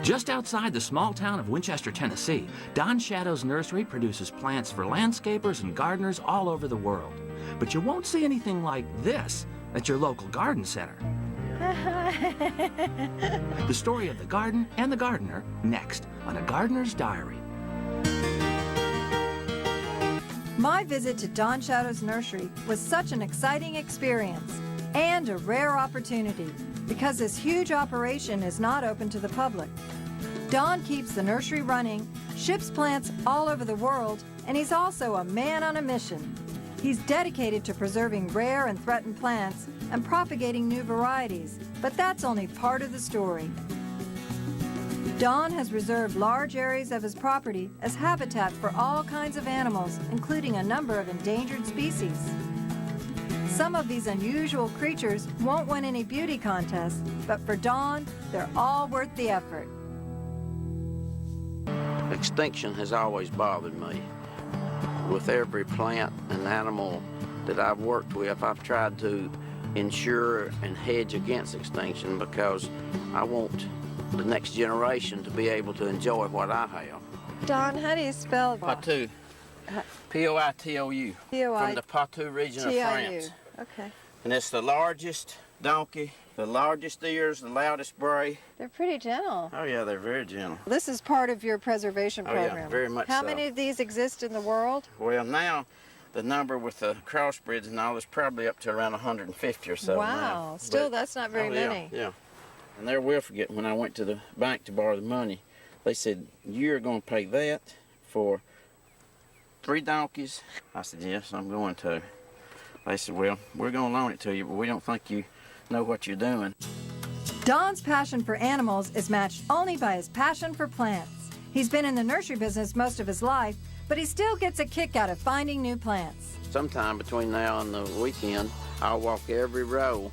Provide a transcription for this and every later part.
Just outside the small town of Winchester, Tennessee, Don Shadow's nursery produces plants for landscapers and gardeners all over the world. But you won't see anything like this at your local garden center. The story of the garden and the gardener next on A Gardener's Diary. My visit to Don Shadow's nursery was such an exciting experience and a rare opportunity because this huge operation is not open to the public. Don keeps the nursery running, ships plants all over the world, and he's also a man on a mission. He's dedicated to preserving rare and threatened plants and propagating new varieties, but that's only part of the story. Don has reserved large areas of his property as habitat for all kinds of animals, including a number of endangered species. Some of these unusual creatures won't win any beauty contests, but for Don, they're all worth the effort. Extinction has always bothered me. With every plant and animal that I've worked with, I've tried to ensure and hedge against extinction because I want the next generation to be able to enjoy what I have. Don, how do you spell Poitou. P-O-I-T-O-U. From the Poitou region of France. Okay. And it's the largest donkey, the largest ears, the loudest bray. They're pretty gentle. Oh yeah, they're very gentle. This is part of your preservation program. Oh yeah, very much How so. many of these exist in the world? Well, now the number with the crossbreeds and all is probably up to around 150 or so. Wow, now. still that's not very many. Yeah. And never will forget when I went to the bank to borrow the money, they said, "You're going to pay that for 3 donkeys?" I said, "Yes, I'm going to." They said, "Well, we're going to loan it to you, but we don't think you know what you're doing." Don's passion for animals is matched only by his passion for plants. He's been in the nursery business most of his life, but he still gets a kick out of finding new plants. Sometime between now and the weekend, I'll walk every row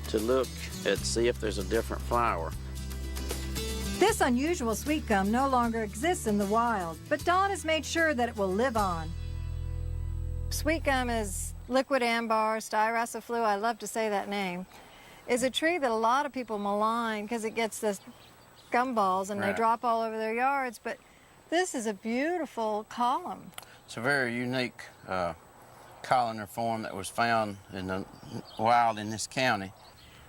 to look and see if there's a different flower. This unusual sweet gum no longer exists in the wild, but Don has made sure that it will live on. Sweet gum is liquid ambar, styraciflu, I love to say that name, is a tree that a lot of people malign because it gets the gumballs and they drop all over their yards, but this is a beautiful column. It's a very unique columnar form that was found in the wild in this county.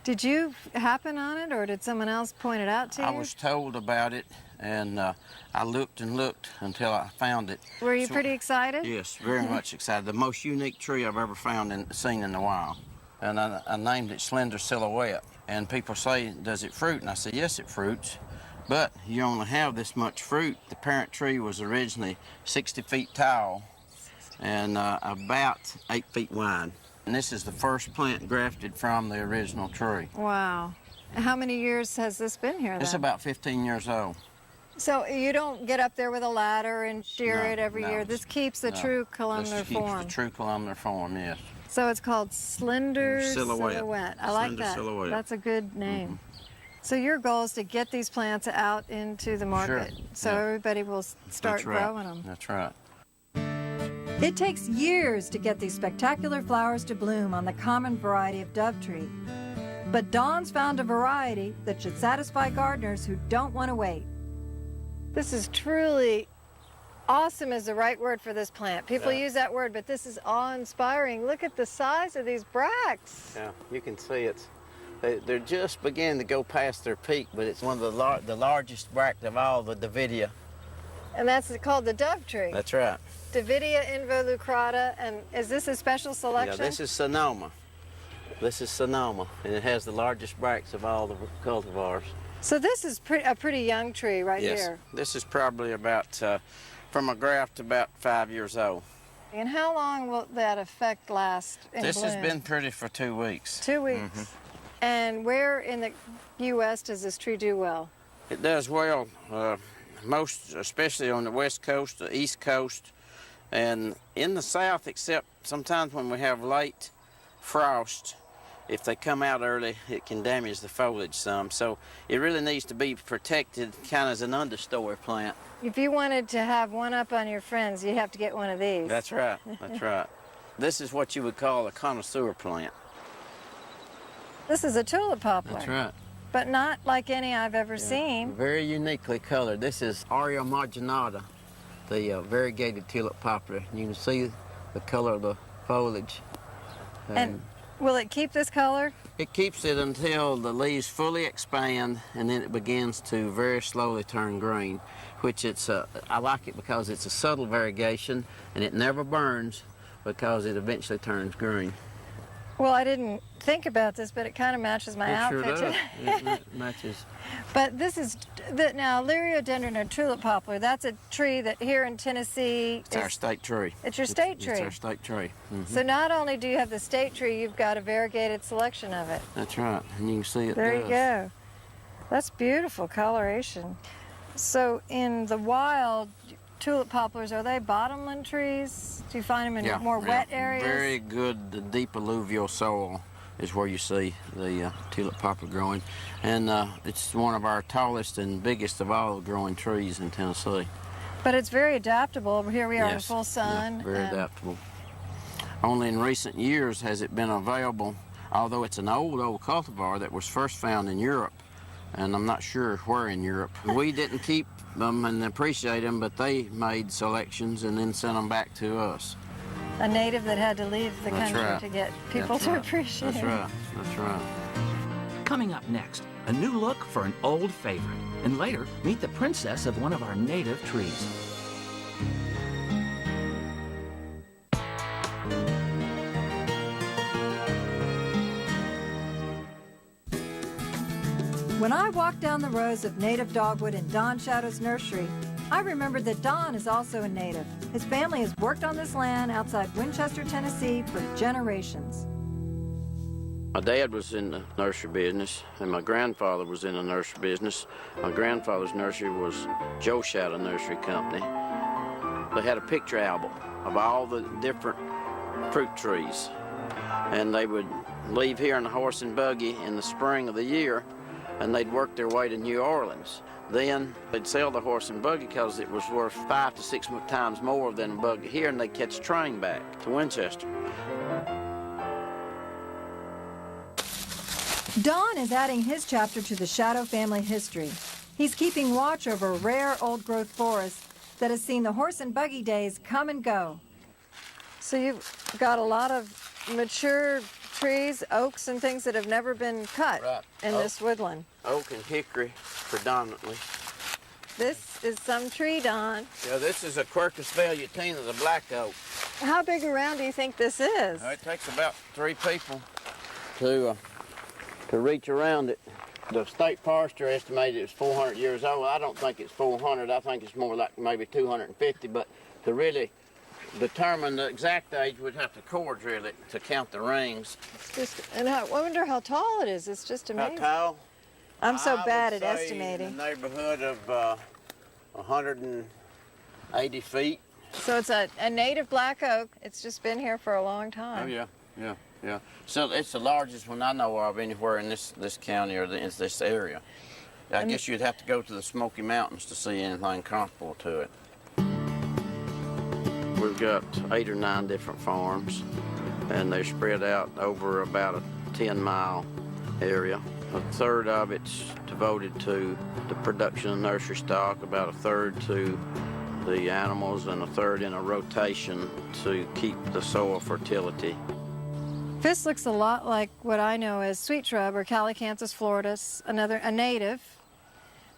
Did you happen on it, or did someone else point it out to you? I was told about it, and I looked and looked until I found it. Were you pretty excited? Yes, very much excited. The most unique tree I've ever found and seen in the wild. And I named it Slender Silhouette. And people say, "Does it fruit?" And I said, "Yes, it fruits, but you only have this much fruit." The parent tree was originally 60 feet tall and about 8 feet wide. And this is the first plant grafted from the original tree. Wow. How many years has this been here, then? It's about 15 years old. So you don't get up there with a ladder and shear it every year? This keeps the true columnar This form? keeps the true columnar form, yes. So it's called Slender Silhouette. I like Slender that. Silhouette. That's a good name. So your goal is to get these plants out into the market, so everybody will start growing them. That's right. It takes years to get these spectacular flowers to bloom on the common variety of dove tree. But Don's found a variety that should satisfy gardeners who don't want to wait. This is truly awesome is the right word for this plant. People use that word, but this is awe-inspiring. Look at the size of these bracts. Yeah, you can see they're just beginning to go past their peak, but it's one of the largest bract of all the Davidia. And that's called the dove tree. That's right. Davidia involucrata, and is this a special selection? Yeah, this is Sonoma. This is Sonoma, and it has the largest bracts of all the cultivars. So this is a pretty young tree right here. Yes, this is probably about, from a graft, about 5 years old. And how long will that effect last in This bloom? has been pretty for 2 weeks. 2 weeks. And where in the U.S. does this tree do well? It does well, most especially on the west coast, the east coast, and in the south, except sometimes when we have late frost, if they come out early, it can damage the foliage some. So it really needs to be protected kind of as an understory plant. If you wanted to have one up on your friends, you'd have to get one of these. That's right, that's right. This is what you would call a connoisseur plant. This is a tulip poplar. That's right. but not like any I've ever seen. Very uniquely colored. This is Aurea marginata, the variegated tulip poplar. You can see the color of the foliage. And will it keep this color? It keeps it until the leaves fully expand, and then it begins to very slowly turn green, which I like it because it's a subtle variegation, and it never burns because it eventually turns green. Well, I didn't think about this, but it kind of matches my outfit Sure does. today. It matches. But this is, now Liriodendron or tulip poplar, that's a tree that here in Tennessee It's our state tree. It's your state tree. It's our state tree. So not only do you have the state tree, you've got a variegated selection of it. That's right, and you can see it There does. you go. That's beautiful coloration. So in the wild, tulip poplars, are they bottomland trees? Do you find them in more wet areas? Very good, the deep alluvial soil is where you see the tulip poplar growing. And it's one of our tallest and biggest of all growing trees in Tennessee. But it's very adaptable. Here we are in Yes, full sun. yeah, very and adaptable. Only in recent years has it been available, although it's an old cultivar that was first found in Europe, and I'm not sure where in Europe. We didn't keep them and appreciate them, but they made selections and then sent them back to us. A native that had to leave the That's country right. to get people to appreciate That's it. right, that's right. Coming up next, a new look for an old favorite. And later, meet the princess of one of our native trees. When I walked down the rows of native dogwood in Don Shadow's nursery, I remembered that Don is also a native. His family has worked on this land outside Winchester, Tennessee for generations. My dad was in the nursery business, and my grandfather was in the nursery business. My grandfather's nursery was Joe Shadow Nursery Company. They had a picture album of all the different fruit trees, and they would leave here in the horse and buggy in the spring of the year, and they'd work their way to New Orleans. Then they'd sell the horse and buggy because it was worth 5 to 6 times more than a buggy here, and they'd catch a train back to Winchester. Don is adding his chapter to the Shadow family history. He's keeping watch over a rare old-growth forest that has seen the horse and buggy days come and go. So you've got a lot of mature trees, oaks and things that have never been cut in this woodland. Oak and hickory predominantly. This is some tree, Don. Yeah, this is a Quercus velutina, the black oak. How big around do you think this is? It takes about 3 people to reach around it. The state forester estimated it was 400 years old. I don't think it's 400. I think it's more like maybe 250. But to really determine the exact age, we'd have to core drill it to count the rings. And I wonder how tall it is. It's just amazing. How tall? I'm so bad at I would say estimating. in the neighborhood of 180 feet. So it's a native black oak. It's just been here for a long time. Oh, yeah. So it's the largest one I know of anywhere in this county or this area. I guess you'd have to go to the Smoky Mountains to see anything comparable to it. We've got 8 or 9 different farms, and they're spread out over about a 10-mile area. A third of it's devoted to the production of nursery stock, about a third to the animals, and a third in a rotation to keep the soil fertility. This looks a lot like what I know as sweet shrub or Acanthus floridas, a native,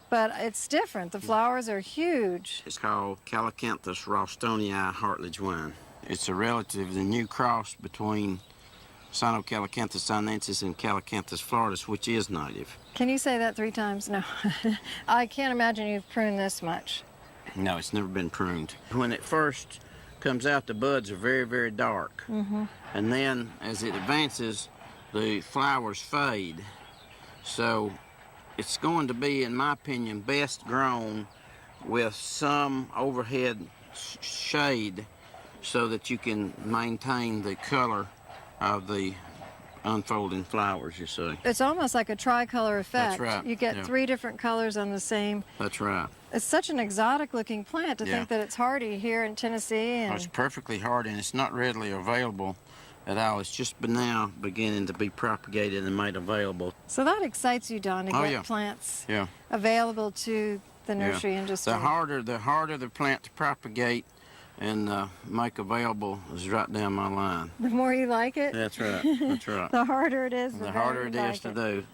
but it's different. The flowers are huge. It's called Acanthus ralstonii Hartledge wine. It's a relatively new cross between Sinocalacanthus sinensis and Acanthus floridas, which is native. Can you say that 3 times? No. I can't imagine you've pruned this much. No, it's never been pruned. When it first comes out, the buds are very, very dark. Mm-hmm. And then as it advances, the flowers fade. So it's going to be, in my opinion, best grown with some overhead shade so that you can maintain the color of the unfolding flowers, you see. It's almost like a tricolor effect. That's right. You get 3 different colors on the same. That's right. It's such an exotic looking plant to think that it's hardy here in Tennessee. And It's perfectly hardy, and it's not readily available at all. It's just now beginning to be propagated and made available. So that excites you, Don, to Oh, get yeah. plants Yeah. available to the nursery Yeah. industry. The harder the plant to propagate and make available is right down my line. The more you like it, That's right. That's right. the harder it is. The better harder you it like is to do.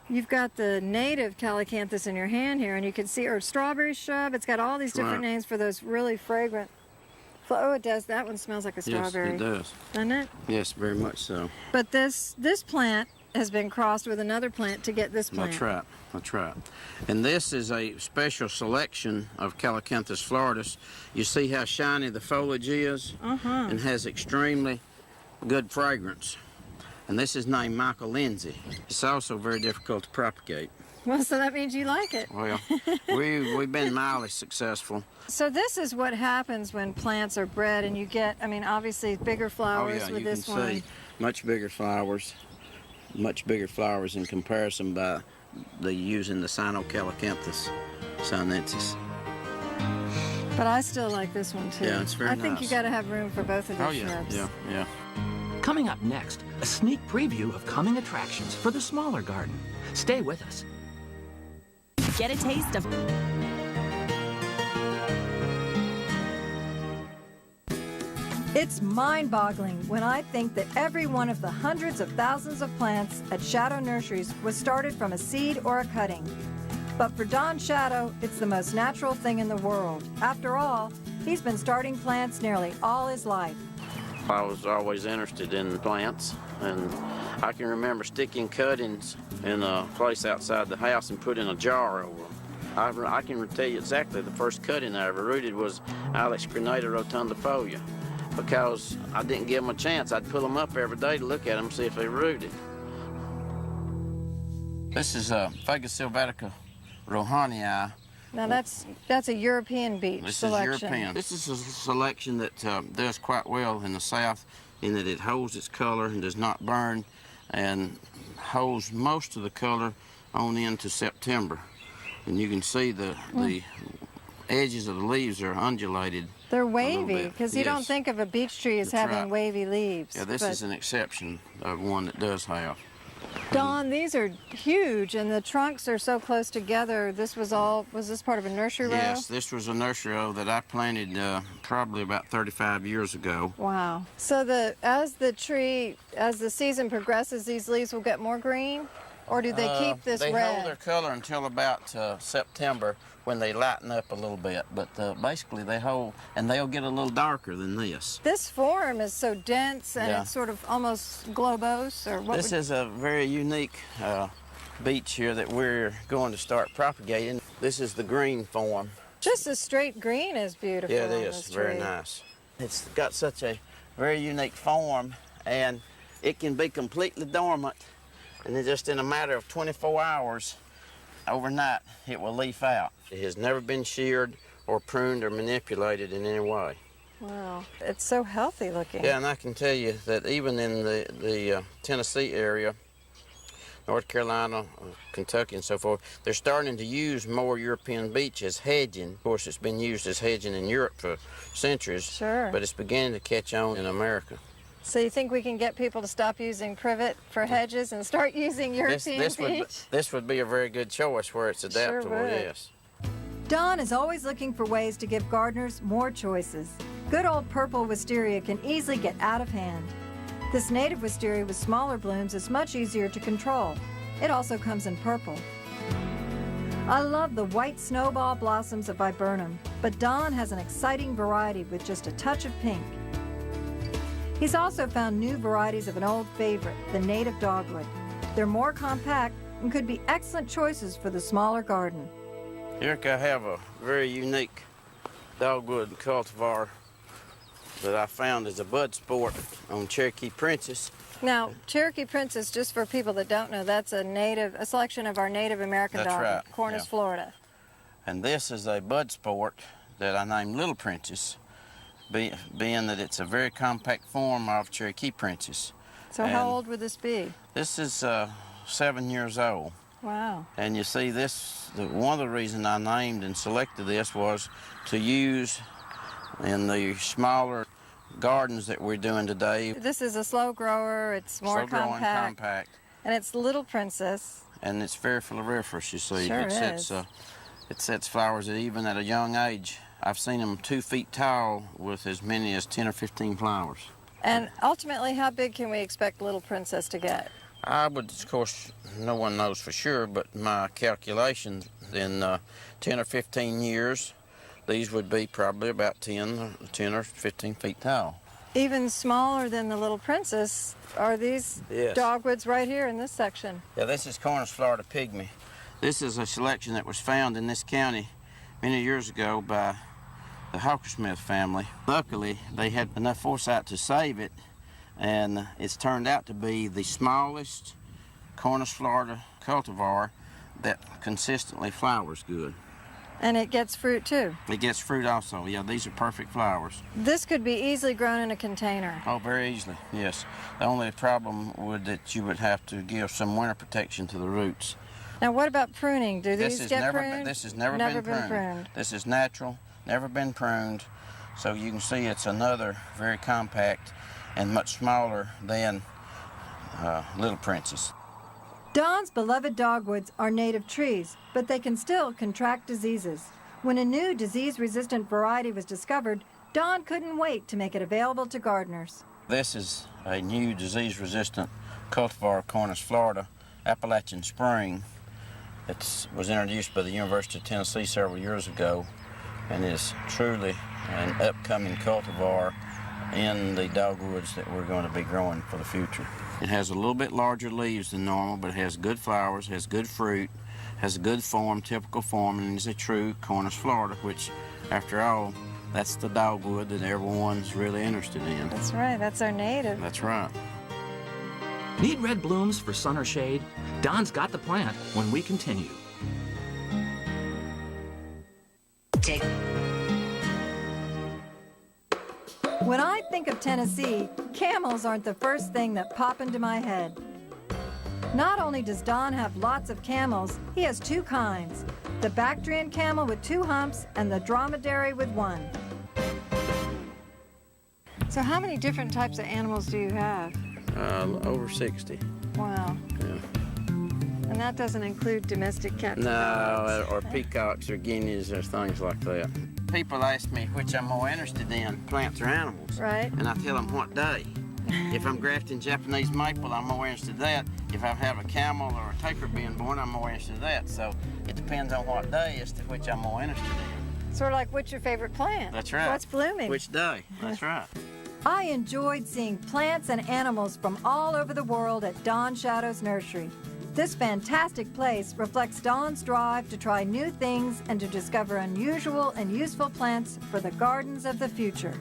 You've got the native Acanthus in your hand here, and you can see, or strawberry shrub. It's got all these different Right. names for those really fragrant. Oh, it does. That one smells like a strawberry. Yes, it does. Doesn't it? Yes, very much so. But this plant has been crossed with another plant to get this plant. That's right. That's right. And this is a special selection of Acanthus floridus. You see how shiny the foliage is, and has extremely good fragrance. And this is named Michael Lindsay. It's also very difficult to propagate. Well, so that means you like it. Well, we've been mildly successful. So this is what happens when plants are bred, and you get, I mean, obviously bigger flowers Oh yeah, with you this can one. see much bigger flowers in comparison by using the Acanthus sinensis. But I still like this one too. Yeah, it's very I think nice. you got to have room for both of these Oh yeah, shrubs. yeah. Coming up next, a sneak preview of coming attractions for the smaller garden. Stay with us. Get a taste of It's mind-boggling when I think that every one of the hundreds of thousands of plants at Shadow Nurseries was started from a seed or a cutting. But for Don Shadow, it's the most natural thing in the world. After all, he's been starting plants nearly all his life. I was always interested in plants, and I can remember sticking cuttings in a place outside the house and putting a jar over them. I can tell you exactly the first cutting I ever rooted was Alex Granata rotundifolia, because I didn't give them a chance. I'd pull them up every day to look at them, see if they rooted. This is Ficus sylvatica Rowhani. Now that's a European beech This selection. is European. This is a selection that does quite well in the south in that it holds its color and does not burn, and holds most of the color on into September. And you can see the edges of the leaves are undulated. They're wavy, bit. because you don't Yes. think of a beech tree as That's having right. wavy leaves. Yeah, this but is an exception of one that does have. Don, these are huge, and the trunks are so close together. Was this part of a nursery row? Yes, this was a nursery row that I planted probably about 35 years ago. Wow. So as the season progresses, these leaves will get more green? Or do they keep this They red? hold their color until about September, when they lighten up a little bit. But basically they hold, and they'll get a little darker than this. This form is so dense, and Yeah. it's sort of almost globose, or what? This is a very unique beech here that we're going to start propagating. This is the green form. Just a straight green is beautiful. Yeah, it on is. this Very tree. nice. It's got such a very unique form, and it can be completely dormant, and then just in a matter of 24 hours, overnight, it will leaf out. It has never been sheared or pruned or manipulated in any way. Wow. It's so healthy looking. Yeah, and I can tell you that even in the Tennessee area, North Carolina, Kentucky, and so forth, they're starting to use more European beech as hedging. Of course, it's been used as hedging in Europe for centuries. Sure. But it's beginning to catch on in America. So you think we can get people to stop using privet for hedges and start using European beech? This would be a very good choice where it's adaptable, would. yes. Don is always looking for ways to give gardeners more choices. Good old purple wisteria can easily get out of hand. This native wisteria with smaller blooms is much easier to control. It also comes in purple. I love the white snowball blossoms of viburnum, but Don has an exciting variety with just a touch of pink. He's also found new varieties of an old favorite, the native dogwood. They're more compact and could be excellent choices for the smaller garden. Here I have a very unique dogwood cultivar that I found as a bud sport on Cherokee Princess. Now, Cherokee Princess, just for people that don't know, that's a selection of our Native American That's dogwood, right, Cornus, yeah. Florida. And this is a bud sport that I named Little Princess, being that it's a very compact form of Cherokee Princess. So how And old would this be? This is 7 years old. Wow. And you see one of the reasons I named and selected this was to use in the smaller gardens that we're doing today. This is a slow grower. It's more Slow-growing, compact. And it's Little Princess. And it's very floriferous, you see. Sure It sets flowers even at a young age. I've seen them 2 feet tall with as many as 10 or 15 flowers. And ultimately, how big can we expect Little Princess to get? I would, of course, no one knows for sure, but my calculations in 10 or 15 years, these would be probably about 10 or 15 feet tall. Even smaller than the Little Princess are these dogwoods right here in this section. Yeah, this is Cornus Florida pygmy. This is a selection that was found in this county many years ago by the Hawkersmith family. Luckily, they had enough foresight to save it, and it's turned out to be the smallest Cornus Florida cultivar that consistently flowers good. And it gets fruit too. It gets fruit also. Yeah, these are perfect flowers. This could be easily grown in a container. Oh, very easily, yes. The only problem would that you would have to give some winter protection to the roots. Now, what about pruning? Do these get pruned? This has never been pruned. This is natural, never been pruned. So you can see it's another very compact and much smaller than Little Princess. Don's beloved dogwoods are native trees, but they can still contract diseases. When a new disease-resistant variety was discovered, Don couldn't wait to make it available to gardeners. This is a new disease-resistant cultivar of Cornus Florida, Appalachian Spring. It was introduced by the University of Tennessee several years ago and is truly an upcoming cultivar in the dogwoods that we're going to be growing for the future. It has a little bit larger leaves than normal, but it has good flowers, has good fruit, has a good form, typical form, and is a true Cornus Florida, which, after all, that's the dogwood that everyone's really interested in. That's right, that's our native. That's right. Need red blooms for sun or shade? Don's got the plant when we continue. When I think of Tennessee, camels aren't the first thing that pop into my head. Not only does Don have lots of camels, he has 2 kinds, the Bactrian camel with 2 humps and the dromedary with 1. So how many different types of animals do you have? Over 60. Wow. Yeah. And that doesn't include domestic cats? No, or peacocks or guineas or things like that. People ask me which I'm more interested in, plants or animals. Right. And I tell them what day. If I'm grafting Japanese maple, I'm more interested in that. If I have a camel or a tapir being born, I'm more interested in that. So it depends on what day as to which I'm more interested in. Sort of like, what's your favorite plant? That's right. What's blooming? Which day? That's right. I enjoyed seeing plants and animals from all over the world at Don Shadow's Nursery. This fantastic place reflects Don's drive to try new things and to discover unusual and useful plants for the gardens of the future.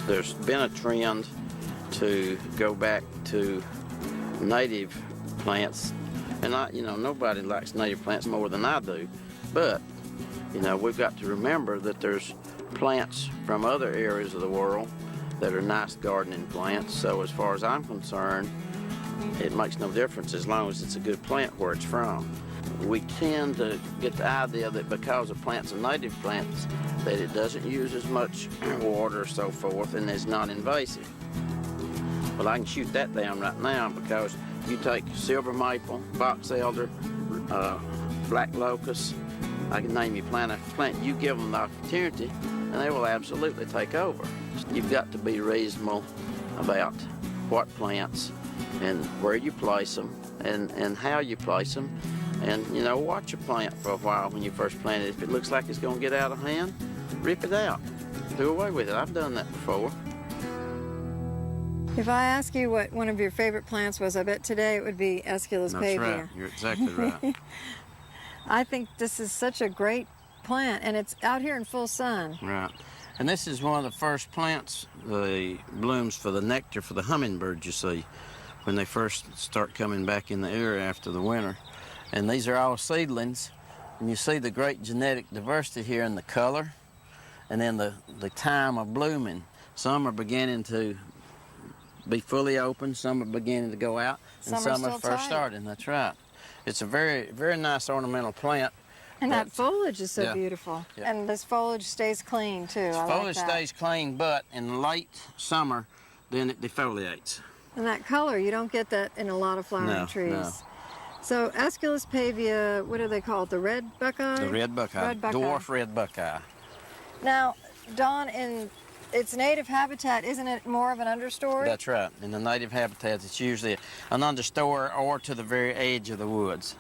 There's been a trend to go back to native plants, and nobody likes native plants more than I do, but we've got to remember that there's plants from other areas of the world that are nice gardening plants. So as far as I'm concerned, it makes no difference as long as it's a good plant where it's from. We tend to get the idea that because a plant's a native plant, that it doesn't use as much water or so forth and is not invasive. Well, I can shoot that down right now, because you take silver maple, box elder, black locust, I can name you plant, you give them the opportunity and they will absolutely take over. You've got to be reasonable about what plants and where you place them and how you place them, and watch a plant for a while when you first plant it. If it looks like it's going to get out of hand, rip it out, do away with it. I've done that before. If I ask you what one of your favorite plants was, I bet today it would be Aesculus pavia. That's right. You're exactly right. I think this is such a great plant, and it's out here in full sun. Right. And this is one of the first plants, the blooms for the nectar for the hummingbirds, you see, when they first start coming back in the area after the winter. And these are all seedlings, and you see the great genetic diversity here in the color and then the time of blooming. Some are beginning to be fully open, some are beginning to go out, and some are first starting. That's right. It's a very, very nice ornamental plant. And that foliage is so Yeah. beautiful. Yeah. And this foliage stays clean too. I like Foliage that. stays clean, but in late summer, then it defoliates. And that color, you don't get that in a lot of flowering No, trees. no. So Aesculus pavia, what do they call it? The red buckeye? The red buckeye, Red buckeye. dwarf red buckeye. Now, Don, in its native habitat, isn't it more of an understory? That's right. In the native habitats, it's usually an understory or to the very edge of the woods.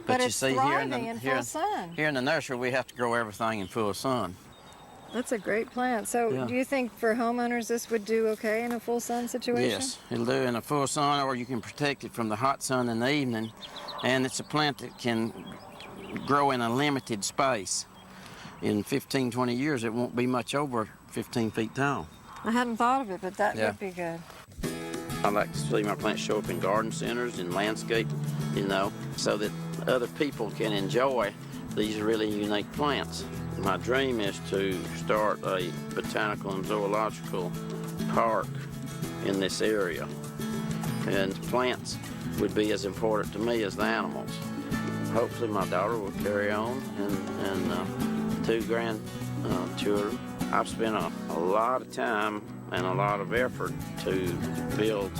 But you it's see, thriving in full sun. Here in the nursery, we have to grow everything in full sun. That's a great plant. So Yeah. do you think for homeowners this would do okay in a full sun situation? Yes, it'll do in a full sun, or you can protect it from the hot sun in the evening. And it's a plant that can grow in a limited space. In 15, 20 years, it won't be much over 15 feet tall. I hadn't thought of it, but that Yeah. would be good. I like to see my plants show up in garden centers and landscape, so that other people can enjoy these really unique plants. My dream is to start a botanical and zoological park in this area. And plants would be as important to me as the animals. Hopefully my daughter will carry on and 2 grandchildren. I've spent a lot of time and a lot of effort to build